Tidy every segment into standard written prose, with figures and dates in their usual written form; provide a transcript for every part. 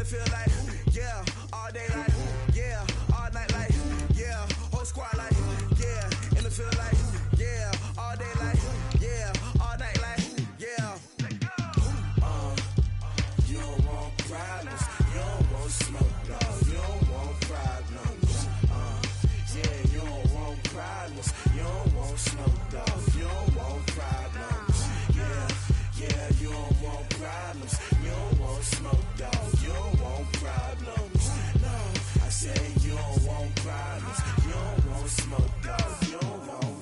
it feel like, yeah, all day like, yeah, all night like, yeah, whole squad like, yeah, and it feel like, yeah, all day like, yeah, all night like, yeah. You don't want problems, you don't want smoke, no, you don't want problems. Yeah, you don't want problems, you don't want smoke, dog, you don't want problems. Yeah, you don't want problems, you don't want smoke, dog, you don't want problems. No, I say you don't want problems, you don't want smoke, dog, you don't want.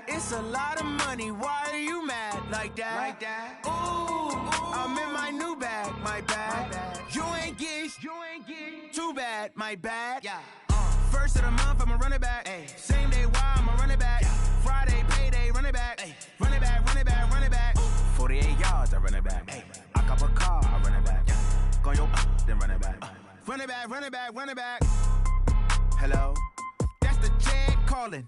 It's a lot of money, why are you mad like that? Ooh, I'm in my new bag, my bad. You ain't get too bad, my bad. Yeah. First of the month, I'ma run it back. Ay. Same day, why I'ma run it back. Yeah. Friday, payday, run it back. Ay. Run it back, run it back, run it back. 48 yards, I run it back. Ay. I cop a car, I run it back. Yeah. Go yo, then run it back. Run it back, run it back, run it back. Hello? That's the jag calling.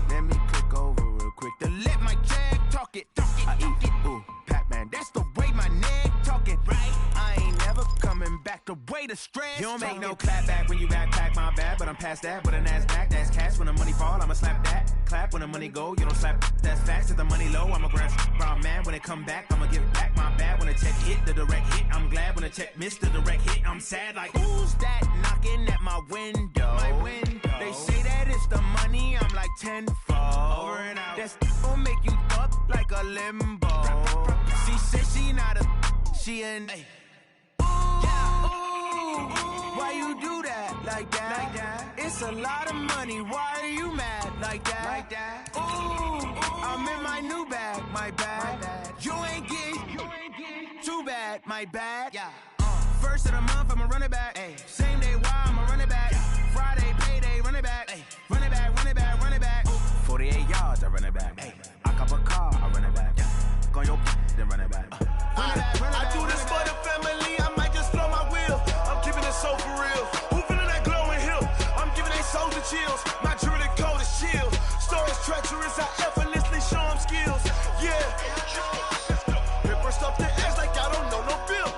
Let me click over real quick to let my jag talk it. I eat it, ooh, Pac-Man. That's the way my neck talking, right? I ain't never coming back the way the stress. You don't make no clap back when you backpack, my bad, but I'm past that. With a NASDAQ, that's cash. When the money fall, I'ma slap that. Clap when the money go, you don't slap. That's fast. If the money low, I'ma grab brown man. When it come back, I'ma give back my bad. When the check hit, the direct hit, I'm glad. When the check missed the direct hit, I'm sad. Like, who's that knocking at my window? They say that it's the money, I'm like tenfold. Over and out. That's gon' make you up like a limbo. She said she not a, she an. Why you do that like that? It's a lot of money, why are you mad like that? Ooh, I'm in my new bag, my bad. You ain't get too bad, my bad. Yeah. First of the month, I'ma run it back. Ay. Same day, why I'ma run it back. Yeah. Friday, payday, run it back. Ay. Run it back, run it back, run it back. 48 yards, I run it back. Ay. I cop a car, I run it back. Go yo, then run it back. I do this for the family, I might just flow my wheel. I'm keeping it so for real. Who feeling that glowing hill? I'm giving they souls the chills. My jewelry code is chill. Stories treacherous, I effortlessly show them skills. Yeah. Paper stuff the edge like I don't know no bill.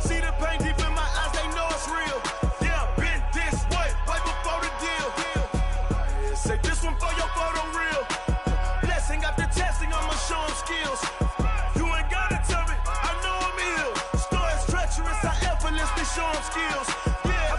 See the pain deep in my eyes, they know it's real. Yeah, been this way, right before the deal. Say this one for your photo reel. Blessing after testing, I'ma show them skills. You ain't gotta tell me, I know I'm ill. Stories treacherous, I effortlessly show them skills. Yeah,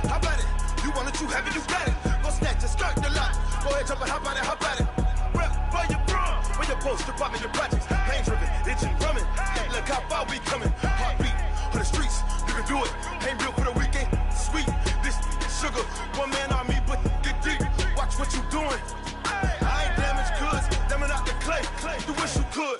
how about it? You want it, you have it, you got it. Go snatch it, skirt the lot. Go ahead, jump it, how about it? Rep for your brum, when your post, department, your projects. Pain driven, itching, drumming. Look how far we coming. Heartbeat for the streets, you can do it. Ain't real for the weekend, sweet. This sugar, one man army, but get deep. Watch what you doing. I ain't damaged goods, damn out the clay. You wish you could.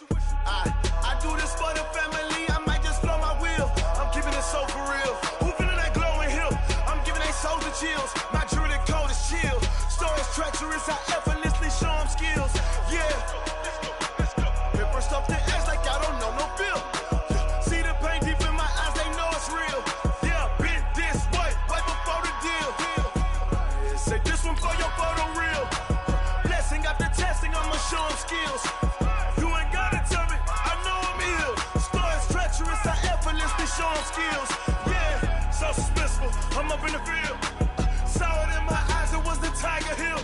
I do this for the family, I might just flow my wheel. I'm keeping it so for real. Who feeling that glowing hill? I'm giving they souls the chills. My jewelry code is chill. Stories treacherous, I effortlessly show them skills. Yeah. Paper stuff the edge like I don't know no bill. See the pain deep in my eyes, they know it's real. Yeah, been this way, right before the deal. Say this one for your photo reel. Blessing after testing, I'ma show them skills. You ain't gotta tell me, I know I'm ill. Stories treacherous, I effortlessly show them skills. Yeah, so suspenseful, I'm up in the field. Saw it in my eyes, it was the Tiger Hill.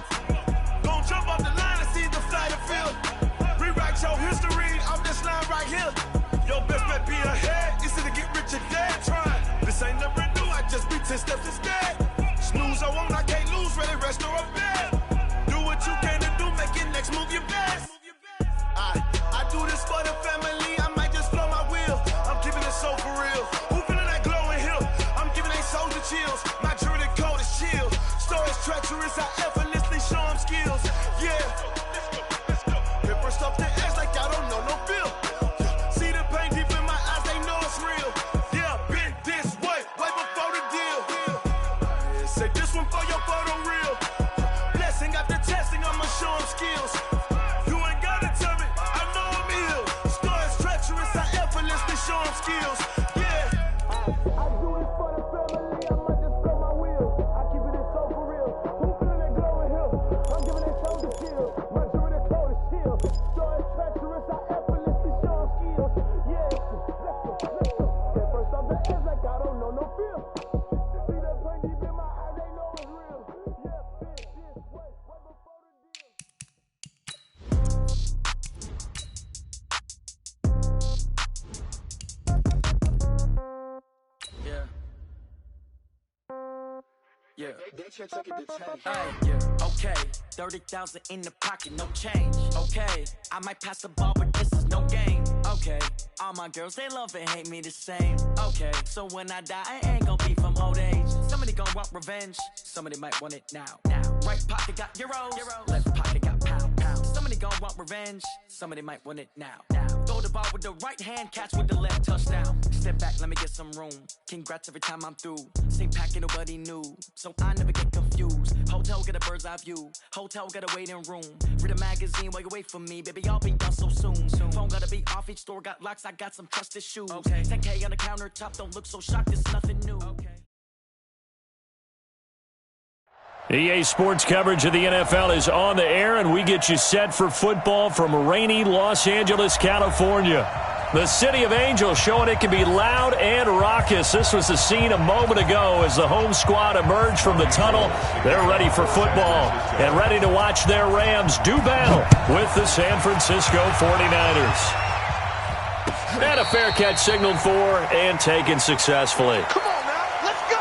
Gon' jump off the line and see the fly the field. Rewrite your history off this line right here. Your best bet be ahead, easy to get rich or dead. Trying, this ain't never new, I just be 10 steps instead. Snooze I won't, I can't lose, ready, rest or a bed. Do what you can to do, make your next move your best. I do this for the family, I might just flow my wheel. I'm keeping it so for real. Who feeling that glowing hill? I'm giving they souls the chills. My jewelry code Yeah. Yeah. Okay. 30,000 in the pocket, no change. Okay. I might pass the ball, but this is no game. Okay. All my girls, they love and hate me the same. Okay. So when I die, I ain't gonna be from old age. Somebody gonna want revenge. Somebody might want it now. Right pocket got euros. Left pocket got pound. Somebody gonna want revenge. Somebody might want it now. Throw the ball with the right hand, catch with the left, touchdown. Step back, let me get some room. Congrats every time I'm through. Same packet, nobody knew. So I never get confused. Hotel get a bird's eye view. Hotel got a waiting room. Read a magazine while you wait for me. Baby, I'll be done so soon. Phone gotta be off, each store got locks. I got some trusted shoes. 10K on the countertop, don't look so shocked, it's nothing new. EA Sports coverage of the NFL is on the air, and we get you set for football from rainy Los Angeles, California. The City of Angels showing it can be loud and raucous. This was the scene a moment ago as the home squad emerged from the tunnel. They're ready for football and ready to watch their Rams do battle with the San Francisco 49ers. And a fair catch signaled for and taken successfully. Come on now, let's go!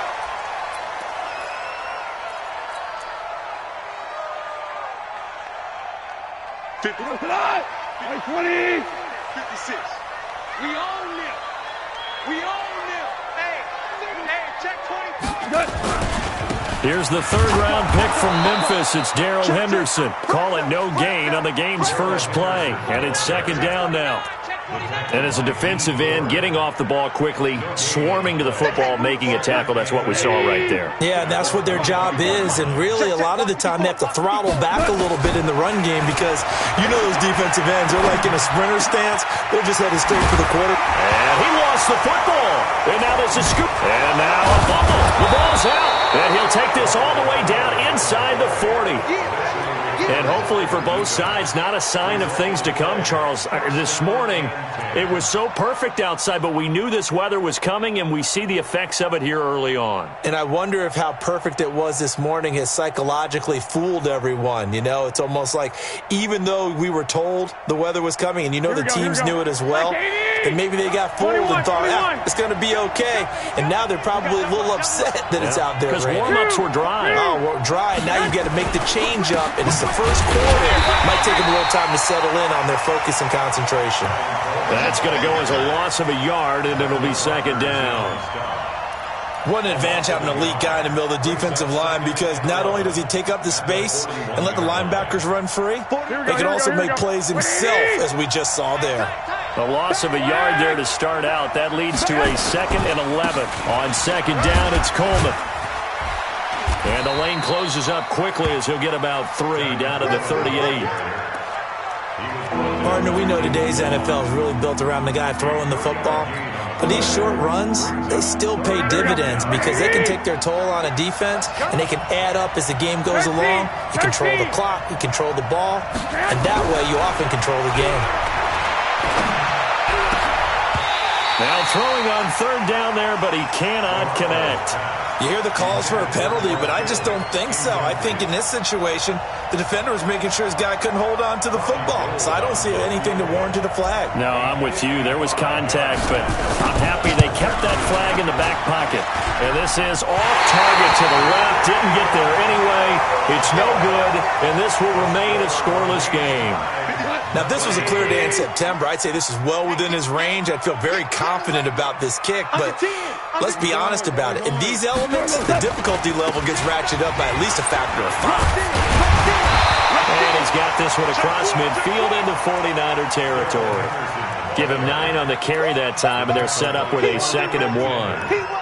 $20. 56. We own them. We own them. Hey, check 20. Here's the third-round pick from Memphis. It's Darrell Henderson. Call it no gain on the game's first play. And it's second down now. And as a defensive end, getting off the ball quickly, swarming to the football, making a tackle, that's what we saw right there. Yeah, that's what their job is, and really a lot of the time they have to throttle back a little bit in the run game because you know those defensive ends, they're like in a sprinter stance. They're just headed straight for the quarter. And he lost the football. And now there's a scoop. And now a fumble. The ball's out. And he'll take this all the way down inside the 40. And hopefully for both sides, not a sign of things to come, Charles. This morning, it was so perfect outside, but we knew this weather was coming, and we see the effects of it here early on. And I wonder if how perfect it was this morning has psychologically fooled everyone. You know, it's almost like even though we were told the weather was coming, and you know the teams knew it as well, and maybe they got fooled and thought, it's going to be okay. And now they're probably a little upset that it's out there. Because warm-ups were dry. Oh, well, dry. Now you've got to make the change up, and it's the first quarter. Might take them a little time to settle in on their focus and concentration. That's going to go as a loss of a yard, and it'll be second down. What an advantage having an elite guy in the middle of the defensive line, because not only does he take up the space and let the linebackers run free, he can also make plays himself, as we just saw there. A loss of a yard there to start out. That leads to a 2nd and 11. On second down, it's Coleman. And the lane closes up quickly as he'll get about 3 down to the 38. Partner, we know today's NFL is really built around the guy throwing the football. But these short runs, they still pay dividends because they can take their toll on a defense, and they can add up as the game goes along. You control the clock, you control the ball, and that way you often control the game. Now throwing on third down there, but he cannot connect. You hear the calls for a penalty, but I just don't think so. I think in this situation, the defender was making sure his guy couldn't hold on to the football. So I don't see anything to warrant a flag. No, I'm with you. There was contact, but I'm happy they kept that flag in the back pocket. And this is off target to the left. Didn't get there anyway. It's no good, and this will remain a scoreless game. Now, if this was a clear day in September, I'd say this is well within his range. I'd feel very confident about this kick, but let's be honest about it. In these elements, the difficulty level gets ratcheted up by at least a factor of 5. And he's got this one across midfield into 49er territory. Give him 9 on the carry that time, and they're set up with a 2nd and 1.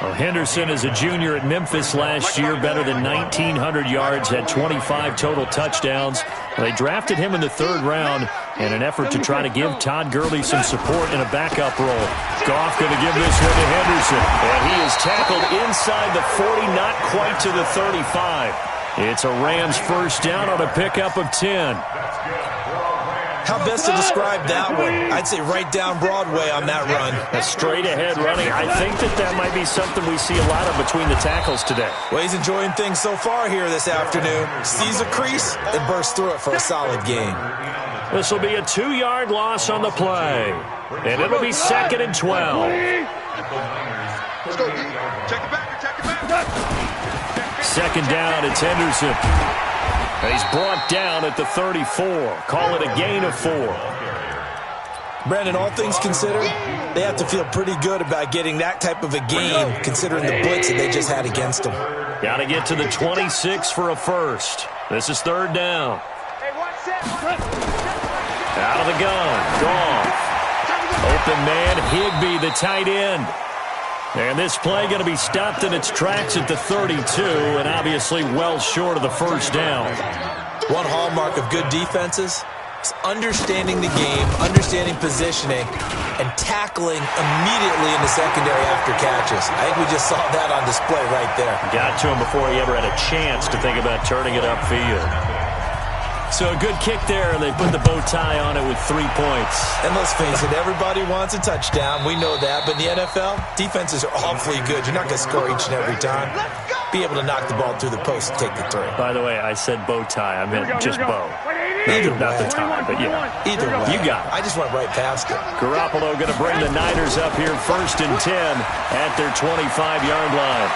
Well, Henderson is a junior at Memphis last year, better than 1,900 yards, had 25 total touchdowns. They drafted him in the 3rd round in an effort to try to give Todd Gurley some support in a backup role. Goff going to give this one to Henderson, and he is tackled inside the 40, not quite to the 35. It's a Rams first down on a pickup of 10. How best to describe that one? I'd say right down Broadway on that run. A straight-ahead running. I think that might be something we see a lot of between the tackles today. Well, he's enjoying things so far here this afternoon. Sees a crease and bursts through it for a solid gain. This will be a 2-yard loss on the play. And it'll be 2nd and 12. Let's go, D. Check it back. second down. It's Henderson. He's brought down at the 34. Call it a gain of 4. Brandon, all things considered, they have to feel pretty good about getting that type of a game, considering the blitz that they just had against them. Got to get to the 26 for a first. This is third down. Out of the gun. Goff. Open man, Higbee, the tight end. And this play going to be stopped in its tracks at the 32, and obviously well short of the first down. One hallmark of good defenses is understanding the game, understanding positioning, and tackling immediately in the secondary after catches. I think we just saw that on display right there. Got to him before he ever had a chance to think about turning it upfield. So a good kick there, and they put the bow tie on it with 3 points. And let's face it, everybody wants a touchdown. We know that. But in the NFL, defenses are awfully good. You're not going to score each and every time. Be able to knock the ball through the post and take the throw. By the way, I said bow tie. I meant just bow. Not the tie, but yeah. Either way. You got it. I just went right past it. Garoppolo going to bring the Niners up here first and 10 at their 25-yard line.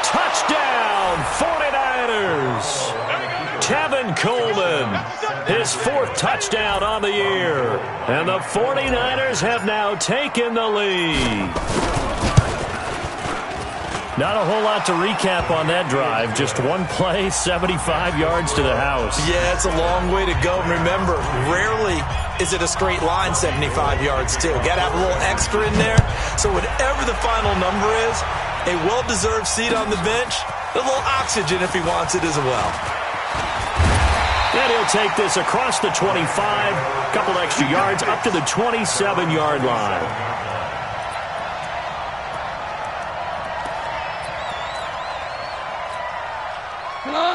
Touchdown, 49ers. Tevin Coleman, his 4th touchdown on the year. And the 49ers have now taken the lead. Not a whole lot to recap on that drive. Just one play, 75 yards to the house. Yeah, it's a long way to go. And remember, rarely is it a straight line 75 yards, too. Got to have a little extra in there. So whatever the final number is, a well-deserved seat on the bench, a little oxygen if he wants it as well. And he'll take this across the 25, a couple extra yards, up to the 27-yard line.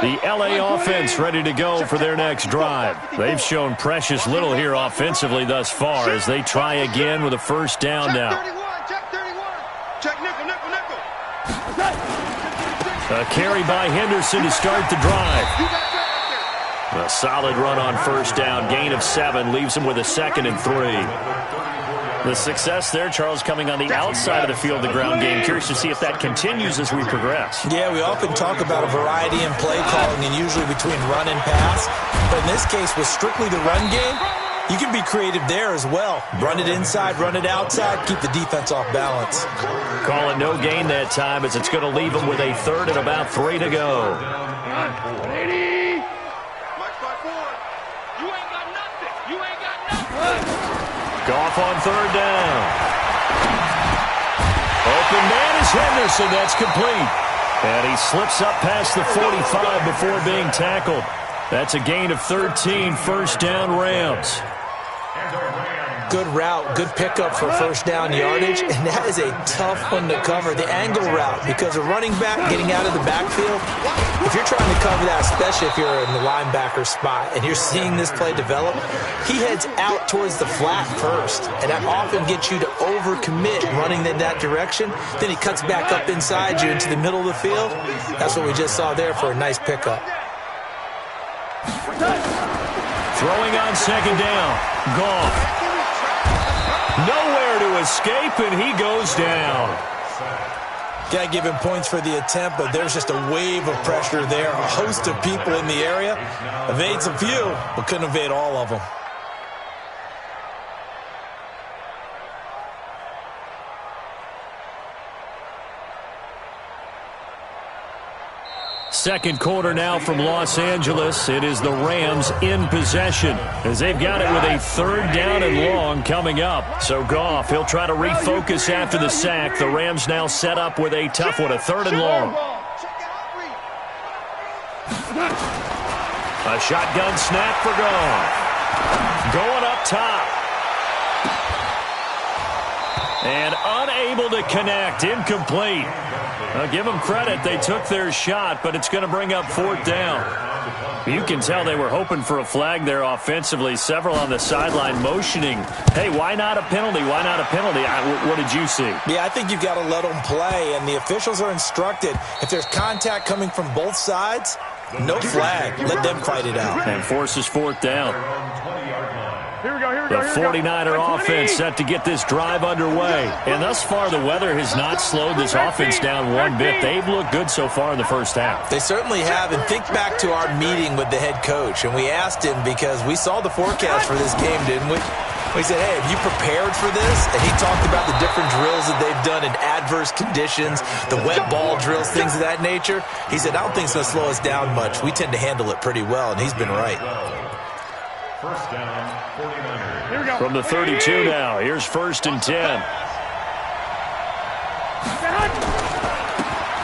The LA offense ready to go for their next drive. They've shown precious little here offensively thus far as they try again with a first down now. Check nickel, nickel, nickel. A carry by Henderson to start the drive. A solid run on first down. Gain of 7 leaves him with a 2nd and 3. The success there, Charles, coming on the outside of the field, the ground game. Curious to see if that continues as we progress. Yeah, we often talk about a variety in play calling and usually between run and pass. But in this case, with strictly the run game, you can be creative there as well. Run it inside, run it outside, keep the defense off balance. Call it no gain that time as it's going to leave them with a 3rd and about 3 to go. Goff on 3rd down. Open man is Henderson. That's complete. And he slips up past the 45 before being tackled. That's a gain of 13. First down, Rams. Good route, good pickup for first down yardage, and that is a tough one to cover, the angle route, because a running back getting out of the backfield, if you're trying to cover that, especially if you're in the linebacker spot and you're seeing this play develop, he heads out towards the flat first, and that often gets you to overcommit running in that direction. Then he cuts back up inside you into the middle of the field. That's what we just saw there for a nice pickup. Throwing on second down, Goff. Nowhere to escape, and he goes down. Got to give him points for the attempt, but there's just a wave of pressure there. A host of people in the area. Evades a few, but couldn't evade all of them. Second quarter now from Los Angeles. It is the Rams in possession as they've got it with a 3rd down and long coming up. So Goff, he'll try to refocus after the sack. The Rams now set up with a tough one, a 3rd and long. A shotgun snap for Goff. Going up top. And unable to connect, incomplete. Now give them credit, they took their shot, but it's going to bring up 4th down. You can tell they were hoping for a flag there offensively. Several on the sideline motioning, hey, why not a penalty? Why not a penalty? What did you see? Yeah, I think you've got to let them play, and the officials are instructed, if there's contact coming from both sides, no flag. Let them fight it out. And forces 4th down. Here we go, here The 49er offense set to get this drive underway. And thus far, the weather has not slowed this offense down one bit. They've looked good so far in the first half. They certainly have. And think back to our meeting with the head coach. And we asked him, because we saw the forecast for this game, didn't we? We said, hey, have you prepared for this? And he talked about the different drills that they've done in adverse conditions, the wet ball drills, things of that nature. He said, I don't think it's going to slow us down much. We tend to handle it pretty well, and he's been right. First down, 49ers. From the 32 now, here's 1st and 10.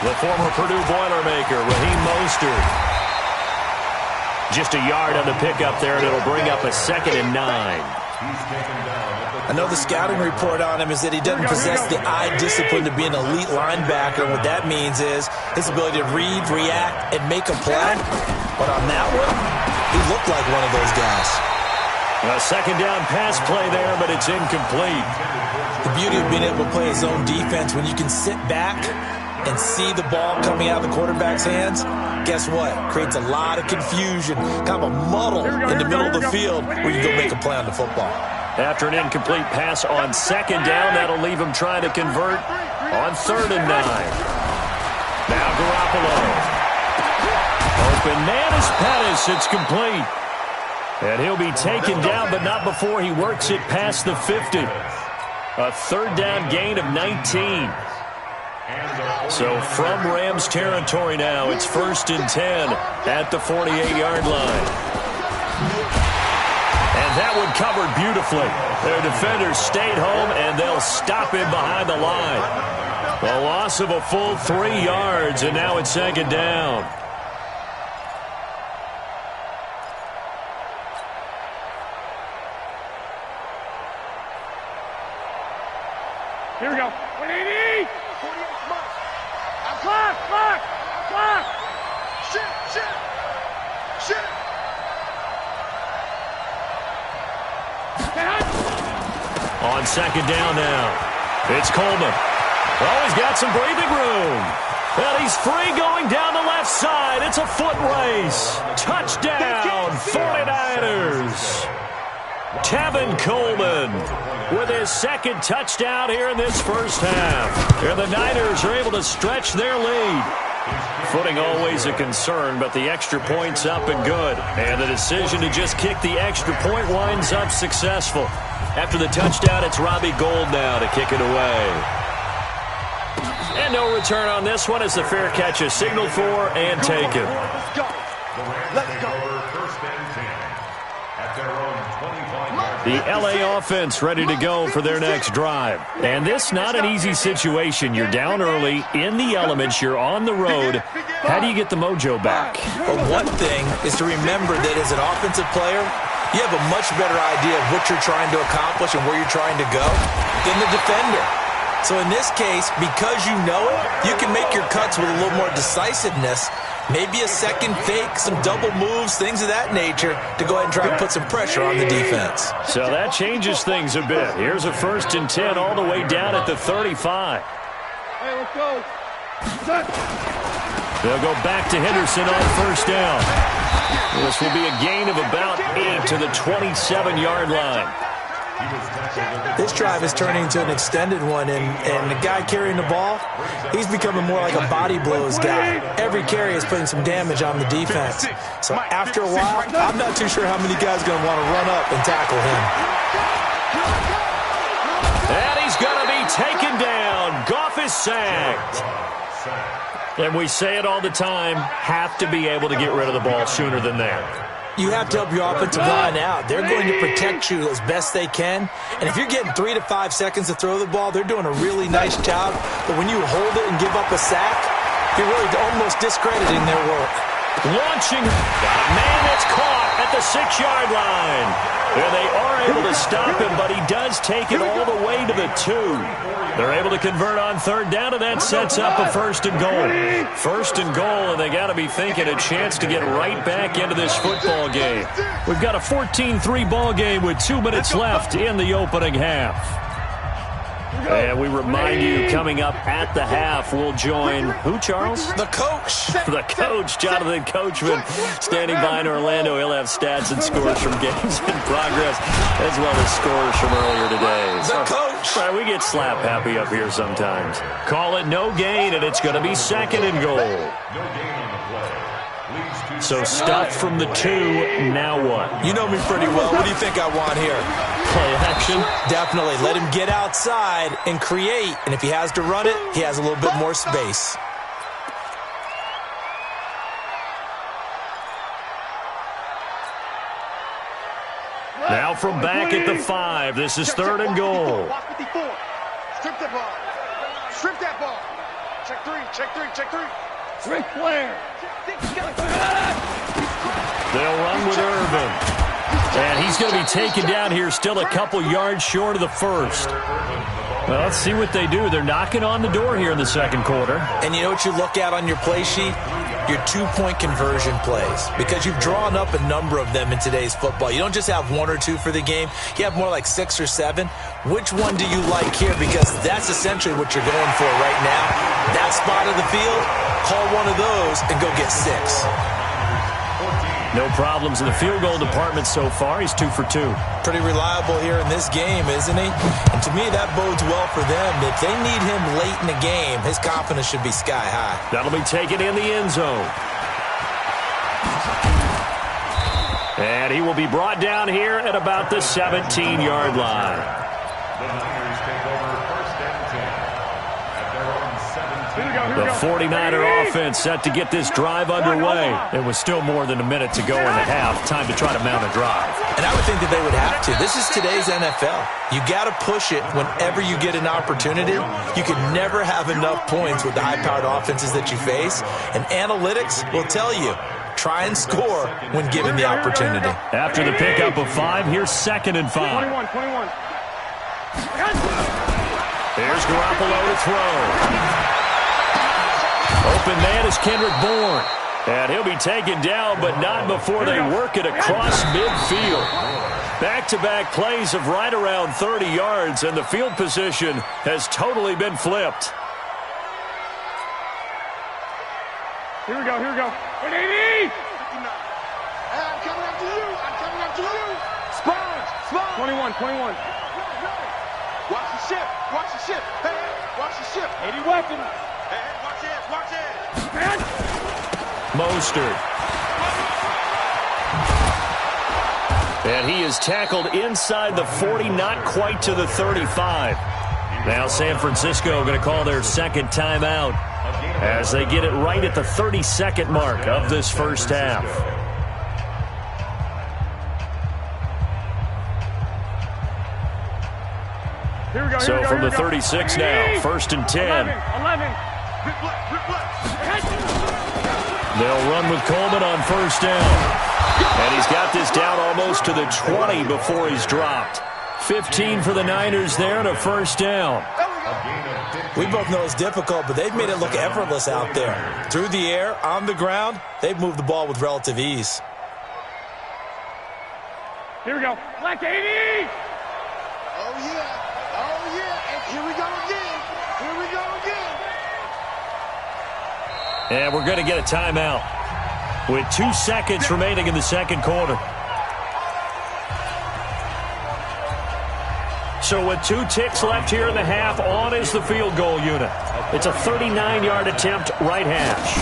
The former Purdue Boilermaker, Raheem Mostert. Just a yard on the pickup there, and it'll bring up a 2nd and 9. I know the scouting report on him is that he doesn't possess the eye discipline to be an elite linebacker. And what that means is his ability to read, react, and make a play. But on that one, he looked like one of those guys. A 2nd down pass play there, but it's incomplete. The beauty of being able to play his own defense, when you can sit back and see the ball coming out of the quarterback's hands, guess what? Creates a lot of confusion, kind of a muddle in the middle of the field where you go make a play on the football. After an incomplete pass on 2nd down, that'll leave him trying to convert on 3rd and 9. Now Garoppolo. Open man is Pettis. It's complete. And he'll be taken down, but not before he works it past the 50. A 3rd down gain of 19. So from Rams territory now, it's 1st and 10 at the 48-yard line. And that one covered beautifully. Their defenders stayed home, and they'll stop him behind the line. A loss of a full 3 yards, and now it's 2nd down. Here we go. 180. 48 mark. Clock. Shit. On 2nd down now, it's Coleman. Oh, he's got some breathing room. And he's free going down the left side. It's a foot race. Touchdown, 49ers. Tevin Coleman with his 2nd touchdown here in this first half. And the Niners are able to stretch their lead. Footing always a concern, but the extra point's up and good. And the decision to just kick the extra point winds up successful. After the touchdown, it's Robbie Gould now to kick it away. And no return on this one as the fair catch is signaled for and taken. Let's go. First and 10 at their own 25-yard The LA offense ready to go for their next drive. And this not an easy situation. You're down early, in the elements, you're on the road. How do you get the mojo back? Well, one thing is to remember that as an offensive player, you have a much better idea of what you're trying to accomplish and where you're trying to go than the defender. So in this case, because you know it, you can make your cuts with a little more decisiveness, maybe a second fake, some double moves, things of that nature, to go ahead and try and put some pressure on the defense. So that changes things a bit. Here's a 1st and 10 all the way down at the 35. Hey, let's go. They'll go back to Henderson on 1st down. This will be a gain of about 8 to the 27-yard line. This drive is turning into an extended one, and the guy carrying the ball, he's becoming more like a body blows guy. Every carry is putting some damage on the defense. So after a while, I'm not too sure how many guys are going to want to run up and tackle him. And he's going to be taken down. Goff is sacked. And we say it all the time, have to be able to get rid of the ball sooner than that. You have to help your offensive line out. They're going to protect you as best they can. And if you're getting 3 to 5 seconds to throw the ball, they're doing a really nice job. But when you hold it and give up a sack, you're really almost discrediting their work. Launching. Got a man that's caught at the 6-yard line. And they are able to stop him, but he does take it all the way to the 2. They're able to convert on 3rd down, and that sets up a 1st and goal. 1st and goal, and they got to be thinking a chance to get right back into this football game. We've got a 14-3 ball game with 2 minutes left in the opening half. And we remind you, coming up at the half, we'll join who, Charles? The coach. The coach, Jonathan Coachman, standing by in Orlando. He'll have stats and scores from games in progress, as well as scores from earlier today. The coach. Right, we get slap happy up here sometimes. Call it no gain, and it's going to be 2nd and goal. No gain on the play. Leads to So stuff from the 2, now what? You know me pretty well. What do you think I want here? Play action. Definitely. Let him get outside and create. And if he has to run it, he has a little bit more space. Now from back at the 5, this is 3rd and goal. Watch 54. Strip that ball. Strip that ball. Check 3, check 3, check 3. Ric Flair. They'll run with Irvin. And he's going to be taken down here, still a couple yards short of the 1st. Well, let's see what they do. They're knocking on the door here in the 2nd quarter. And you know what you look at on your play sheet? Your 2-point conversion plays. Because you've drawn up a number of them in today's football. You don't just have 1 or 2 for the game. You have more like 6 or 7. Which one do you like here? Because that's essentially what you're going for right now. That spot of the field, call one of those and go get 6. No problems in the field goal department so far. He's 2 for 2. Pretty reliable here in this game, isn't he? And to me, that bodes well for them. If they need him late in the game, his confidence should be sky high. That'll be taken in the end zone. And he will be brought down here at about the 17-yard line. the Niners take over 1st and 10 at their own 17. The 49er offense set to get this drive underway. It was still more than a minute to go in the half. Time to try to mount a drive. And I would think that they would have to. This is today's NFL. You got to push it whenever you get an opportunity. You can never have enough points with the high-powered offenses that you face. And analytics will tell you, try and score when given the opportunity. After the pickup of 5, here's 2nd and 5. 21. There's Garoppolo to throw. Open man is Kendrick Bourne. And he'll be taken down, but not before they work it across midfield. Back-to-back plays of right around 30 yards, and the field position has totally been flipped. Here we go. 180. I'm coming after you. Spawn. 21. Watch the ship. Hey, watch the ship. 80 weapons. Hey, watch it. Mostert. And he is tackled inside the 40, not quite to the 35. Now San Francisco going to call their 2nd timeout as they get it right at the 32nd mark of this first half. So from the 36 now, 1st and 10. 11. They'll run with Coleman on 1st down. And he's got this down almost to the 20 before he's dropped. 15 for the Niners there and a 1st down. We both know it's difficult, but they've made it look effortless out there. Through the air, on the ground, they've moved the ball with relative ease. Here we go. Black 80. Oh, yeah. And here we go again. And we're going to get a timeout with 2 seconds remaining in the 2nd quarter. So with 2 ticks left here in the half, on is the field goal unit. It's a 39-yard attempt, right hash.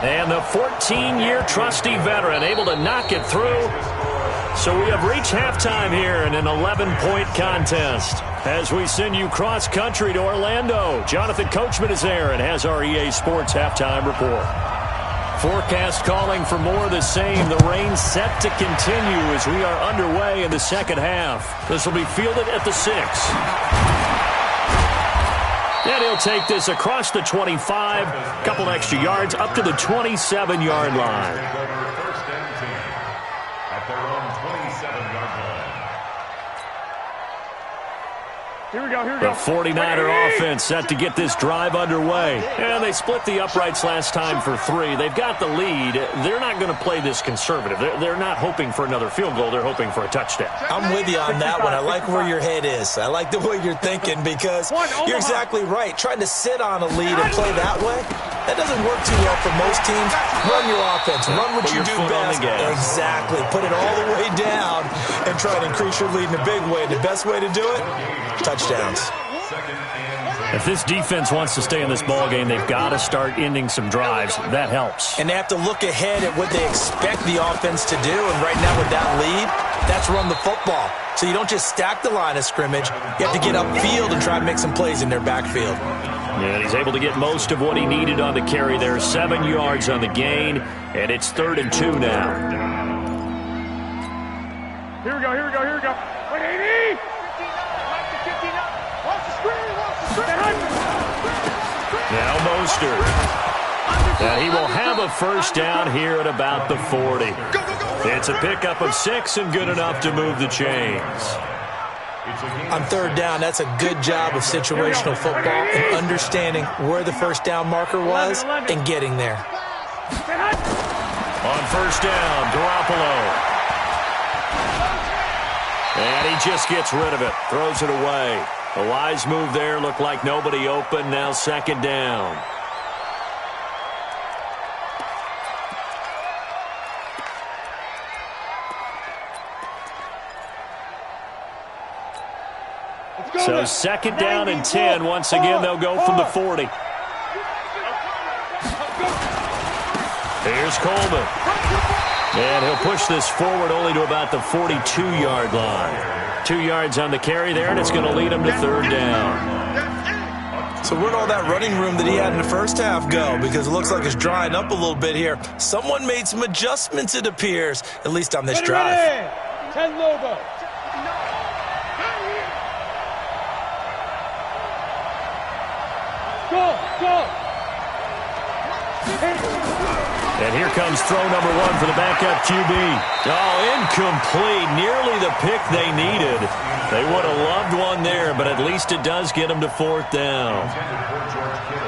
And the 14-year trusty veteran able to knock it through. So we have reached halftime here in an 11-point contest. As we send you cross-country to Orlando, Jonathan Coachman is there and has our EA Sports halftime report. Forecast calling for more of the same. The rain set to continue as we are underway in the 2nd half. This will be fielded at the 6. And he'll take this across the 25, couple extra yards, up to the 27-yard line. First and 10 at their own 27-yard line. Here we go. The 49er offense set to get this drive underway. And they split the uprights last time for 3. They've got the lead. They're not going to play this conservative. They're not hoping for another field goal. They're hoping for a touchdown. I'm with you on that one. I like where your head is. I like the way you're thinking because you're exactly right. Trying to sit on a lead and play that way, that doesn't work too well for most teams. Run your offense. Run what you do best. Exactly. Put it all the way down and try to increase your lead in a big way. The best way to do it? Touchdowns. If this defense wants to stay in this ballgame, they've got to start ending some drives. That helps. And they have to look ahead at what they expect the offense to do. And right now with that lead, that's run the football. So you don't just stack the line of scrimmage. You have to get upfield and try to make some plays in their backfield. And he's able to get most of what he needed on the carry there. 7 yards on the gain, and it's 3rd and 2 now. Here we go. 180. Now Mostert. And he will have a first down here at about the 40. It's a pickup of 6 and good enough to move the chains. On 3rd down, that's a good job of situational football and understanding where the first down marker was and getting there. On 1st down, Garoppolo. And he just gets rid of it, throws it away. A wise move there, looked like nobody open, now 2nd down. So 2nd down and 10. Once again, they'll go from the 40. Here's Coleman. And he'll push this forward only to about the 42-yard line. 2 yards on the carry there, and it's going to lead him to 3rd down. So where'd all that running room that he had in the first half go? Because it looks like it's drying up a little bit here. Someone made some adjustments, it appears, at least on this drive. 10 Lobo. Go. And here comes throw number 1 for the backup QB. Oh, incomplete. Nearly the pick they needed. They would have loved one there, but at least it does get them to 4th down.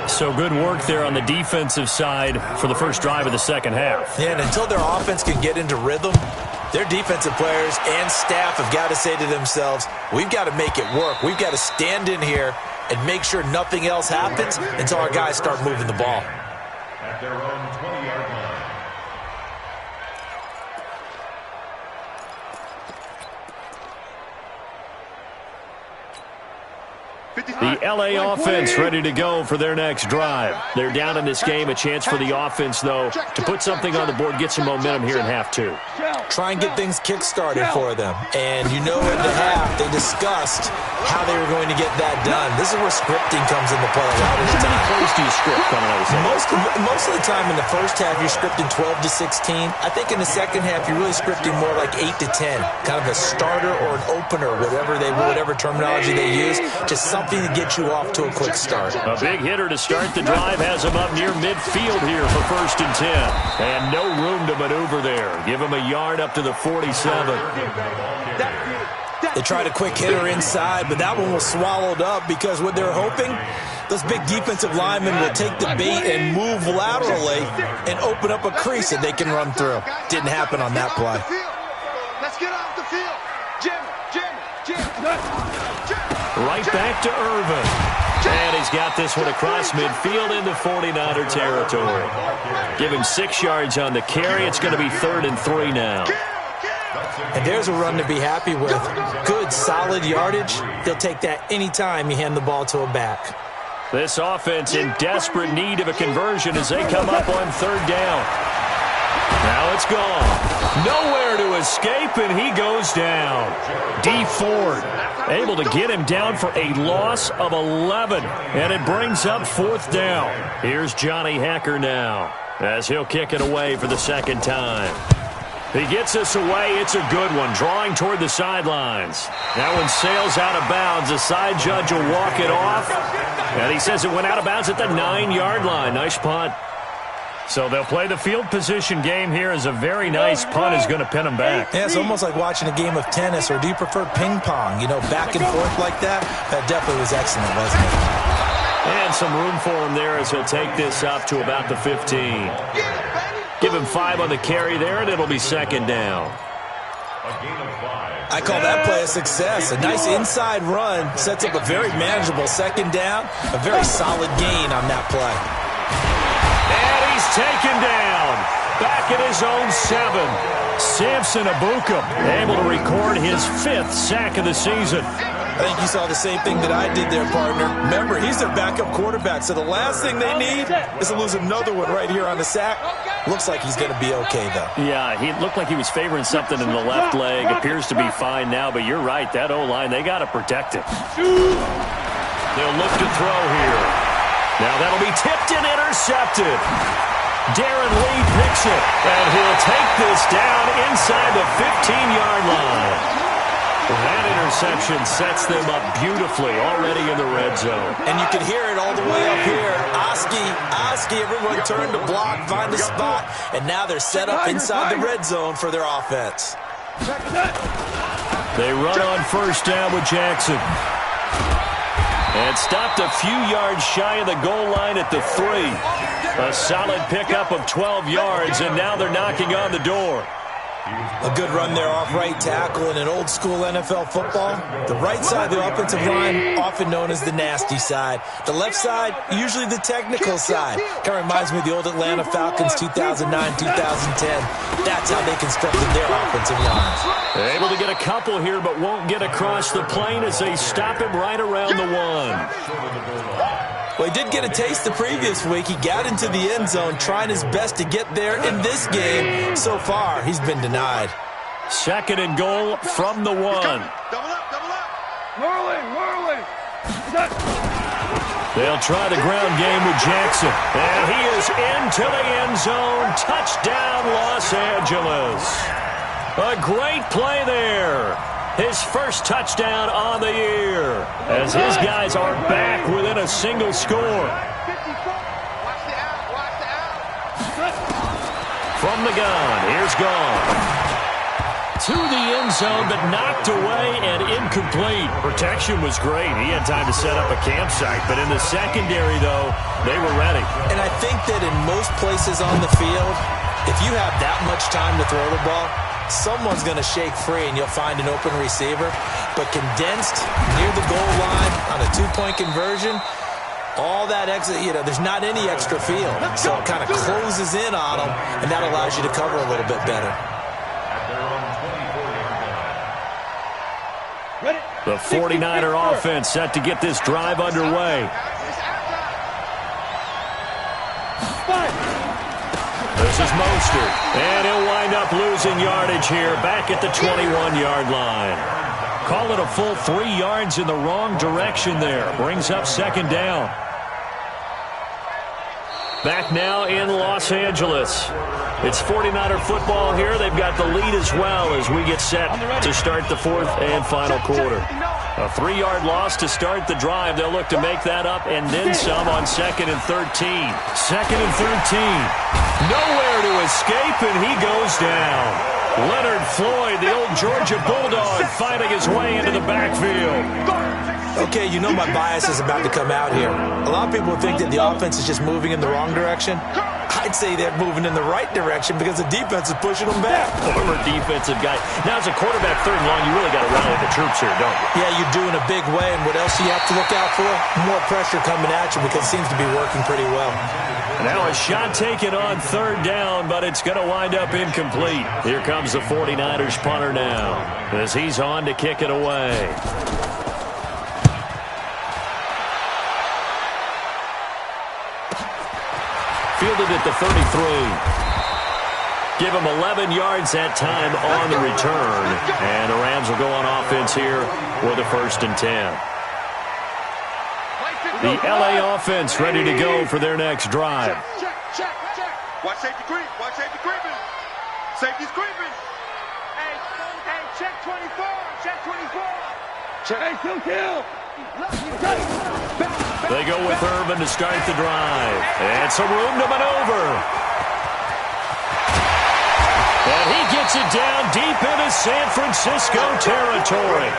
So good work there on the defensive side for the first drive of the second half. Yeah, and until their offense can get into rhythm, their defensive players and staff have got to say to themselves, we've got to make it work. We've got to stand in here and make sure nothing else happens until our guys start moving the ball. At their own 20-yard line. The L.A. offense ready to go for their next drive. They're down in this game. A chance for the offense, though, to put something on the board, get some momentum here in half 2. Try and get things kick-started for them. And you know at the half, they discussed how they were going to get that done. This is where scripting comes into play a lot of the time. How many plays do you script coming out of the Most of the time in the first half, you're scripting 12 to 16. I think in the second half, you're really scripting more like 8 to 10. Kind of a starter or an opener, whatever terminology they use. Just something to get you off to a quick start. A big hitter to start the drive has him up near midfield here for 1st and 10. And no room to maneuver there. Give him a yard up to the 47. They tried a quick hitter inside, but that one was swallowed up because what they're hoping, those big defensive linemen will take the bait and move laterally and open up a crease that they can run through. Didn't happen on that play. Let's get off the field. Jim. Right back to Irvin. And he's got this one across midfield into 49er territory. Give him 6 yards on the carry. It's going to be 3rd and 3 now. And there's a run to be happy with. Good, solid yardage. They'll take that anytime you hand the ball to a back. This offense in desperate need of a conversion as they come up on 3rd down. Now it's gone. Nowhere to escape, and he goes down. D. Ford able to get him down for a loss of 11, and it brings up 4th down. Here's Johnny Hacker now as he'll kick it away for the 2nd time. He gets this away. It's a good one, drawing toward the sidelines. That one sails out of bounds. The side judge will walk it off, and he says it went out of bounds at the 9-yard line. Nice punt. So they'll play the field position game here as a very nice punt is going to pin them back. Yeah, it's almost like watching a game of tennis, or do you prefer ping pong? You know, back and forth like that? That definitely was excellent, wasn't it? And some room for him there as he'll take this up to about the 15. Give him 5 on the carry there, and it'll be second down. I call that play a success. A nice inside run sets up a very manageable second down. A very solid gain on that play. And he's taken down. Back at his own 7. Samson Abuka able to record his 5th sack of the season. I think you saw the same thing that I did there, partner. Remember, he's their backup quarterback, so the last thing they need is to lose another one right here on the sack. Looks like he's going to be okay, though. Yeah, he looked like he was favoring something in the left leg. Appears to be fine now, but you're right. That O-line, they got to protect him. They'll look to throw here. Now that'll be tipped and intercepted. Darren Lee picks it, and he'll take this down inside the 15-yard line. That interception sets them up beautifully already in the red zone. And you can hear it all the way up here. Oski, everyone turned to block, find a spot, and now they're set up inside the red zone for their offense. They run on first down with Jackson. And stopped a few yards shy of the goal line at the 3. A solid pickup of 12 yards, and now they're knocking on the door. A good run there off right tackle in an old-school NFL football. The right side of the offensive line, often known as the nasty side. The left side, usually the technical side. Kind of reminds me of the old Atlanta Falcons 2009, 2010. That's how they constructed their offensive lines. They're able to get a couple here, but won't get across the plane as they stop him right around the 1. Well, he did get a taste the previous week. He got into the end zone, trying his best to get there in this game. So far, he's been denied. Second and goal from the 1. Double up. Whirling. They'll try the ground game with Jackson. And he is into the end zone. Touchdown, Los Angeles. A great play there. His first touchdown on the year, as his guys are back within a single score. From the gun, here's Gone. To the end zone, but knocked away and incomplete. Protection was great. He had time to set up a campsite, but in the secondary, though, they were ready. And I think that in most places on the field, if you have that much time to throw the ball, someone's going to shake free and you'll find an open receiver. But condensed near the goal line on a 2-point conversion, all that extra, there's not any extra field. So it kind of closes in on them, and that allows you to cover a little bit better. The 49er offense set to get this drive underway. This is Mostert, and he'll wind up losing yardage here back at the 21-yard line. Call it a full 3 yards in the wrong direction there. Brings up second down. Back now in Los Angeles. It's 49er football here. They've got the lead as well as we get set to start the 4th and final quarter. A 3-yard loss to start the drive. They'll look to make that up and then some on 2nd and 13. 2nd and 13. Nowhere to escape, and he goes down. Leonard Floyd, the old Georgia Bulldog, fighting his way into the backfield. Okay, you know my bias is about to come out here. A lot of people think that the offense is just moving in the wrong direction. I'd say they're moving in the right direction because the defense is pushing them back. Former defensive guy. Now, as a quarterback, 3rd and long, you really got to rally the troops here, don't you? Yeah, you do in a big way, and what else do you have to look out for? More pressure coming at you because it seems to be working pretty well. Now a shot taken on 3rd down, but it's going to wind up incomplete. Here comes the 49ers punter now as he's on to kick it away. Fielded at the 33. Give him 11 yards that time on the return. And the Rams will go on offense here with a 1st and 10. The LA offense ready to go for their next drive. Check. Watch safety creep. Safety's creeping. Hey, check 24. Check. Kill. They go with Irvin to start the drive. And some room to maneuver. And he gets it down deep into San Francisco territory.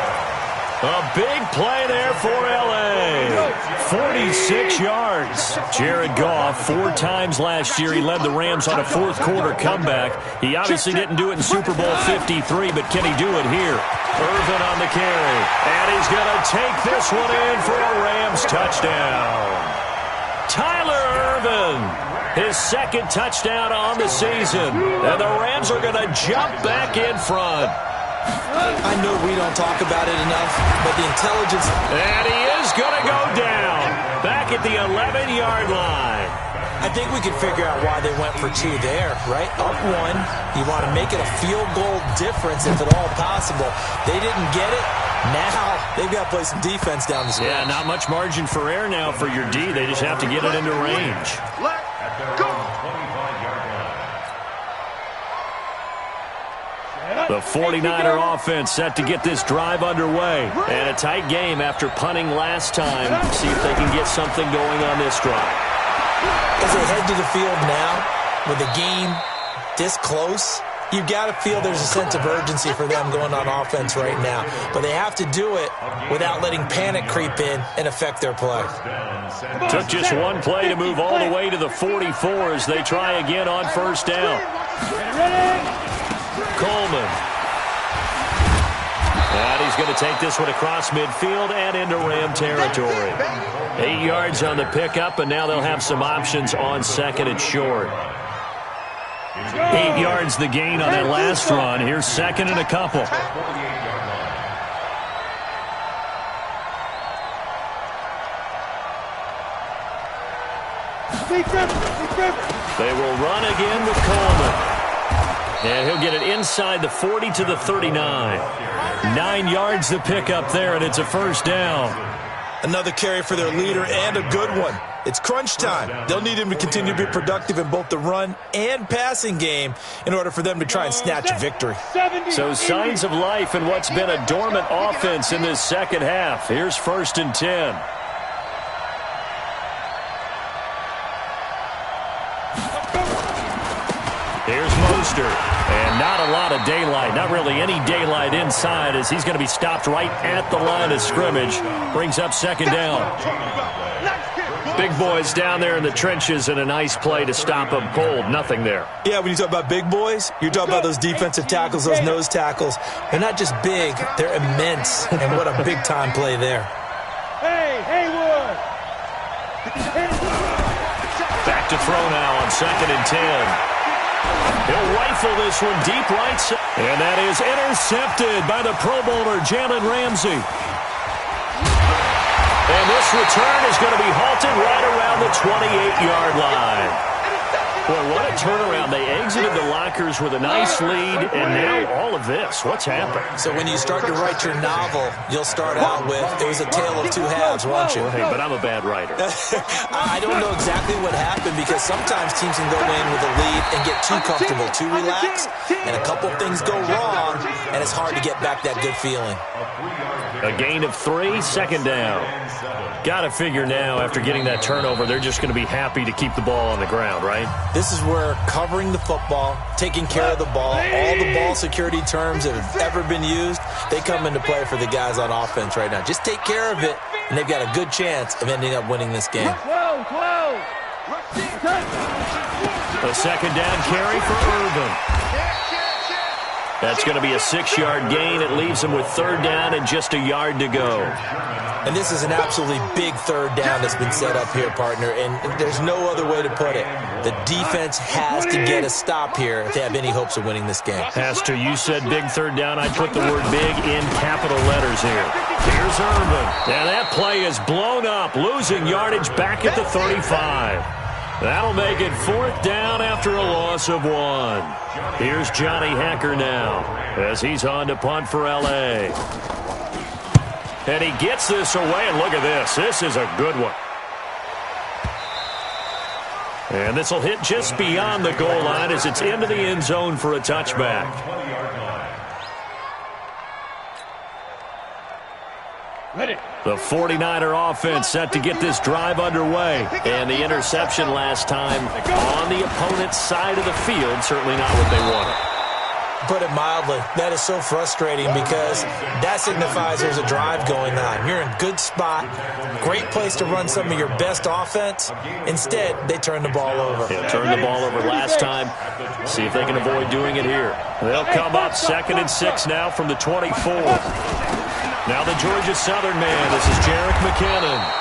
A big play there for L.A. 46 yards. Jared Goff, 4 times last year, he led the Rams on a fourth-quarter comeback. He obviously didn't do it in Super Bowl 53, but can he do it here? Irvin on the carry. And he's going to take this one in for a Rams touchdown. Tyler Irvin, his second touchdown on the season. And the Rams are going to jump back in front. I know we don't talk about it enough, but the intelligence... And he is going to go down back at the 11-yard line. I think we can figure out why they went for 2 there, right? Up 1. You want to make it a field goal difference if at all possible. They didn't get it. Now they've got to play some defense down the stretch. Yeah, not much margin for error now for your D. They just have to get it into range. At their own 25-yard line. The 49er offense set to get this drive underway. And a tight game after punting last time. See if they can get something going on this drive. As they head to the field now, with the game this close, you've got to feel there's a sense of urgency for them going on offense right now. But they have to do it without letting panic creep in and affect their play. Took just one play to move all the way to the 44 as they try again on first down. Coleman. And he's going to take this one across midfield and into Ram territory. 8 yards on the pickup, and now they'll have some options on second and short. 8 yards the gain on that last run. Here's second and a couple. They will run again with Coleman. And he'll get it inside the 40 to the 39. 9 yards the pickup there, and it's a first down. Another carry for their leader, and a good one. It's crunch time. They'll need him to continue to be productive in both the run and passing game in order for them to try and snatch a victory. So signs of life in what's been a dormant offense in this second half. Here's first and 10. Here's Mostert. And not a lot of daylight. Not really any daylight inside as he's going to be stopped right at the line of scrimmage. Brings up second down. Big boys down there in the trenches, and a nice play to stop them cold. Nothing there. Yeah, when you talk about big boys, you're talking about those defensive tackles, those nose tackles. They're not just big, they're immense. And what a big-time play there. Hey, Haywood! Back to throw now on second and 10. He'll rifle this one deep right side. And that is intercepted by the Pro Bowler, Jalen Ramsey. And this return is going to be halted right around the 28-yard line. Boy, what a turnaround. They exited the lockers with a nice lead, and now all of this. What's happened? So when you start to write your novel, you'll start out with, it was a tale of two halves, won't you? Hey, but I'm a bad writer. I don't know exactly what happened because sometimes teams can go in with a lead and get too comfortable, too relaxed, and a couple things go wrong, and it's hard to get back that good feeling. A gain of 3, second down. Got to figure now, after getting that turnover, they're just going to be happy to keep the ball on the ground, right? This is where covering the football, taking care of the ball, all the ball security terms that have ever been used, they come into play for the guys on offense right now. Just take care of it, and they've got a good chance of ending up winning this game. A second down carry for Irvin. That's going to be a 6-yard gain. It leaves them with third down and just a yard to go. And this is an absolutely big third down that's been set up here, partner, and there's no other way to put it. The defense has to get a stop here if they have any hopes of winning this game. Pastor, you said big third down. I put the word big in capital letters here. Here's Irvin. And that play is blown up, losing yardage back at the 35. That'll make it fourth down after a loss of 1. Here's Johnny Hecker now as he's on to punt for L.A. And he gets this away, and look at this. This is a good one. And this will hit just beyond the goal line as it's into the end zone for a touchback. The 49er offense set to get this drive underway. And the interception last time on the opponent's side of the field, certainly not what they wanted. put it mildly. That is so frustrating because that signifies there's a drive going on. You're in a good spot, great place to run some of your best offense. Instead, they turn the ball over. They turned the ball over last time. See if they can avoid doing it here. They'll come up 2nd and 6 now from the 24. Now the Georgia Southern man. This is Jerick McKinnon.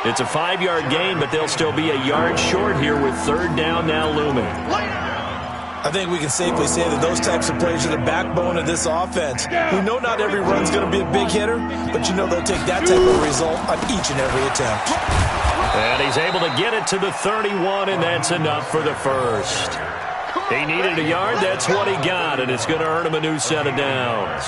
It's a 5-yard gain, but they'll still be a yard short here with 3rd down now looming. I think we can safely say that those types of plays are the backbone of this offense. We know not every run's going to be a big hitter, but you know they'll take that type of result on each and every attempt. And he's able to get it to the 31, and that's enough for the first. He needed a yard. That's what he got, and it's going to earn him a new set of downs.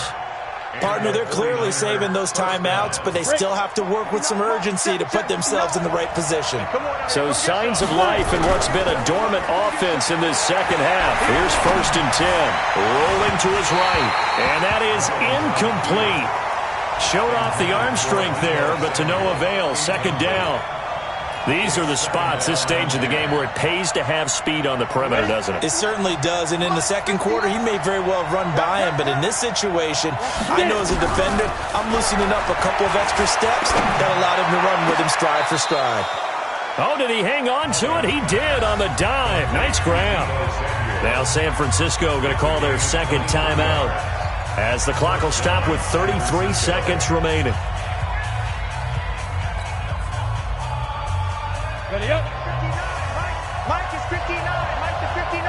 Partner, they're clearly saving those timeouts, but they still have to work with some urgency to put themselves in the right position. So signs of life in what's been a dormant offense in this second half. Here's 1st and 10. Rolling to his right. And that is incomplete. Showed off the arm strength there, but to no avail. 2nd down. These are the spots, this stage of the game, where it pays to have speed on the perimeter, doesn't it? It certainly does, and in the second quarter, he may very well run by him, but in this situation, I know as a defender, I'm loosening up a couple of extra steps that allowed him to run with him stride for stride. Oh, did he hang on to it? He did on the dive. Nice grab. Now San Francisco going to call their 2nd timeout as the clock will stop with 33 seconds remaining. Ready up. 59. Mike is 59. Mike is 59.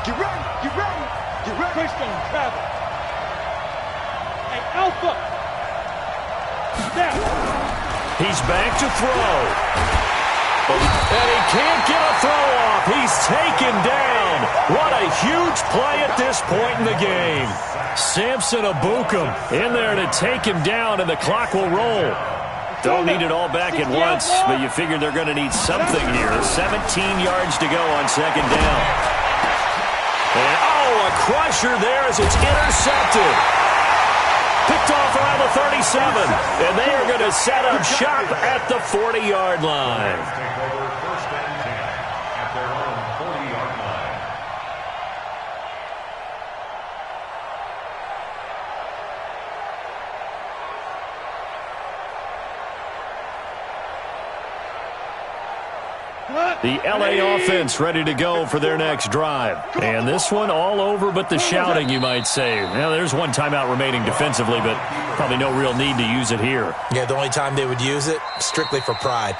Get ready. Get ready. Get ready. Christian travel. Hey, Alpha. Snap. He's back to throw. And he can't get a throw off. He's taken down. What a huge play at this point in the game. Samson Abukum in there to take him down, and the clock will roll. Don't need it all back at once, but you figure they're going to need something here. 17 yards to go on 2nd down. And, oh, a crusher there as it's intercepted. Picked off around the 37, and they are going to set up shop at the 40-yard line. Take over 1st and 10 at their own 40-yard line. The LA offense ready to go for their next drive. And this one all over but the shouting, you might say. Now, there's one timeout remaining defensively, but probably no real need to use it here. Yeah, the only time they would use it, strictly for pride.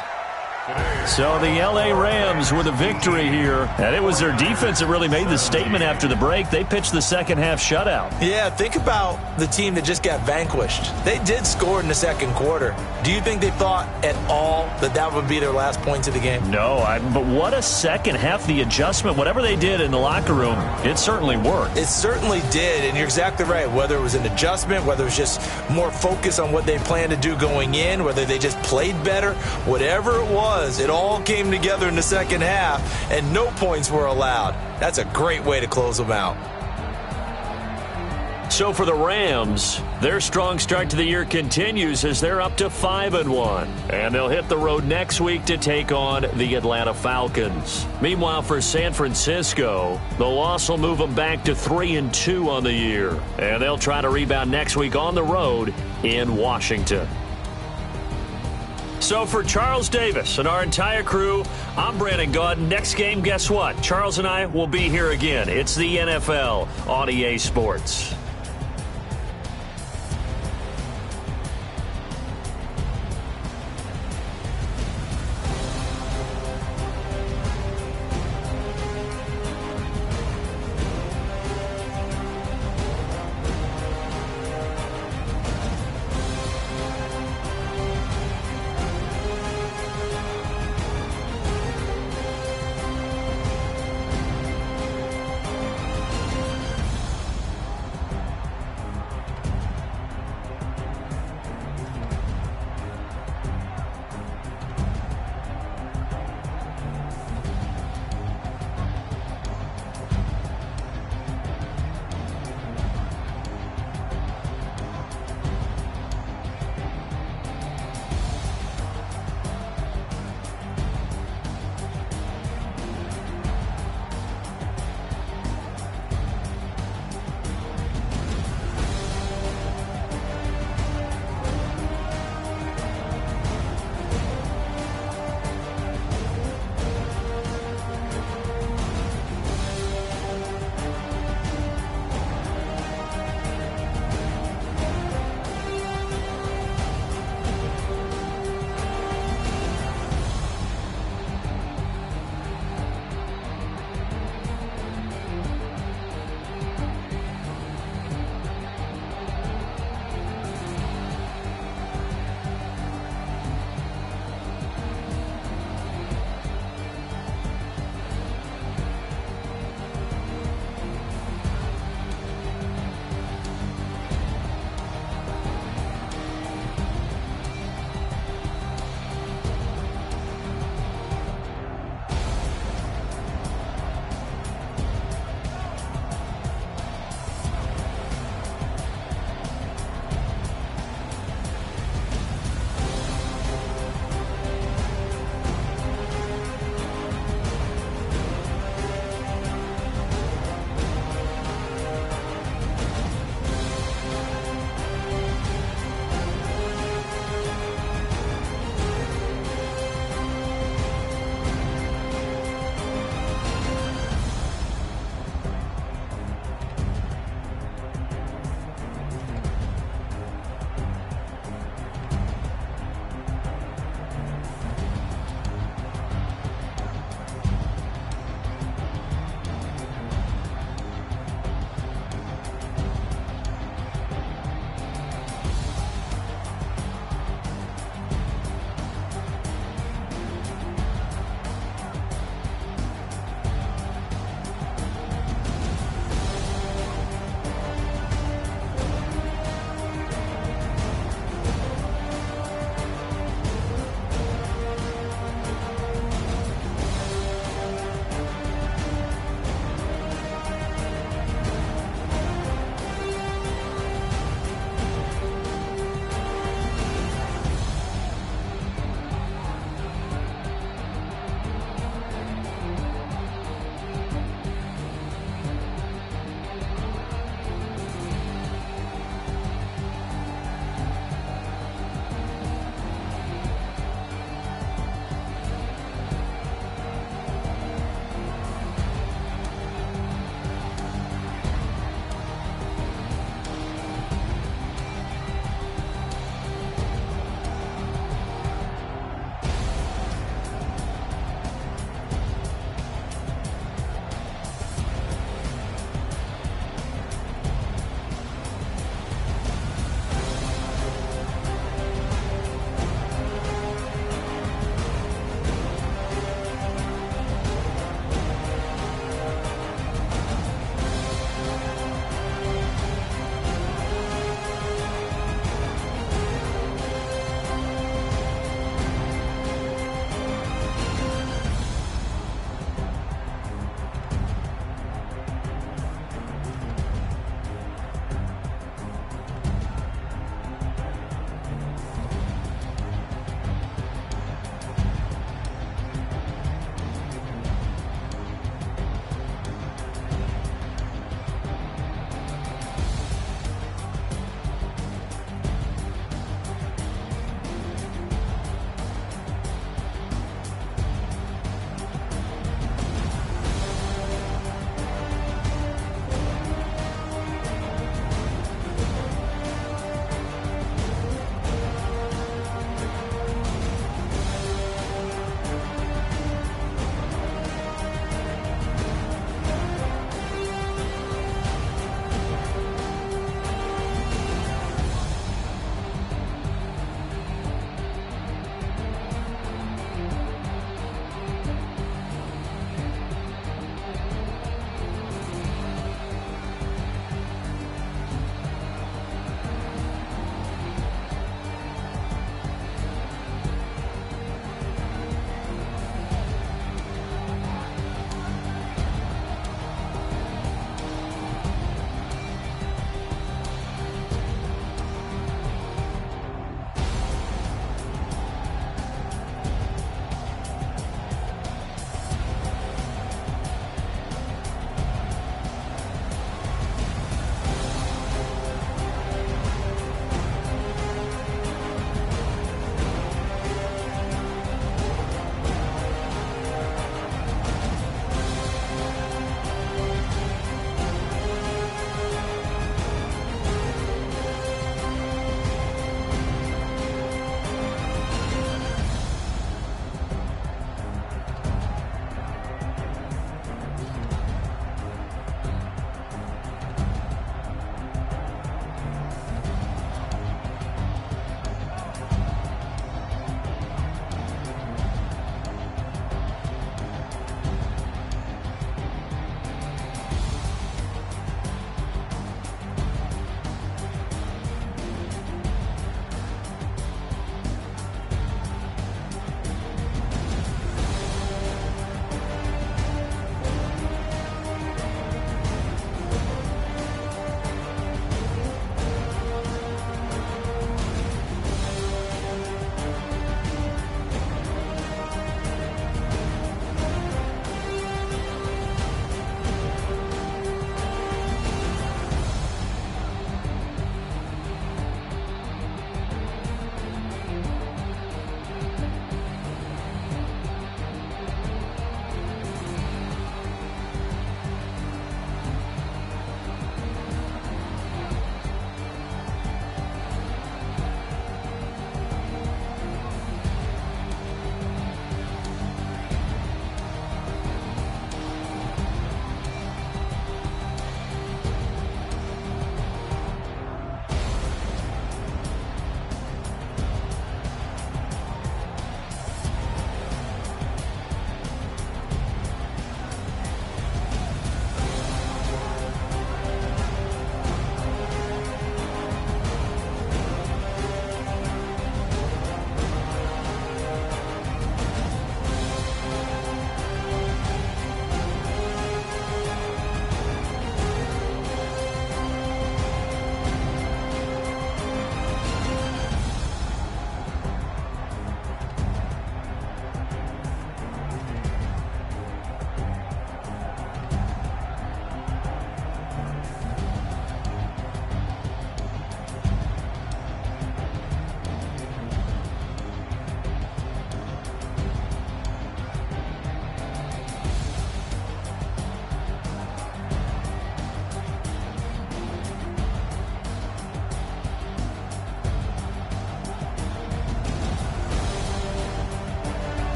So the LA Rams with a victory here. And it was their defense that really made the statement after the break. They pitched the second half shutout. Yeah, think about the team that just got vanquished. They did score in the second quarter. Do you think they thought at all that that would be their last points of the game? No, but what a second half. The adjustment, whatever they did in the locker room, it certainly worked. It certainly did, and you're exactly right. Whether it was an adjustment, whether it was just more focus on what they planned to do going in, whether they just played better, whatever it was, it all came together in the second half, and no points were allowed. That's a great way to close them out. So for the Rams, their strong start to the year continues as they're up to 5-1. And they'll hit the road next week to take on the Atlanta Falcons. Meanwhile, for San Francisco, the loss will move them back to 3-2 on the year. And they'll try to rebound next week on the road in Washington. So for Charles Davis and our entire crew, I'm Brandon Gaudin. Next game, guess what? Charles and I will be here again. It's the NFL on EA Sports.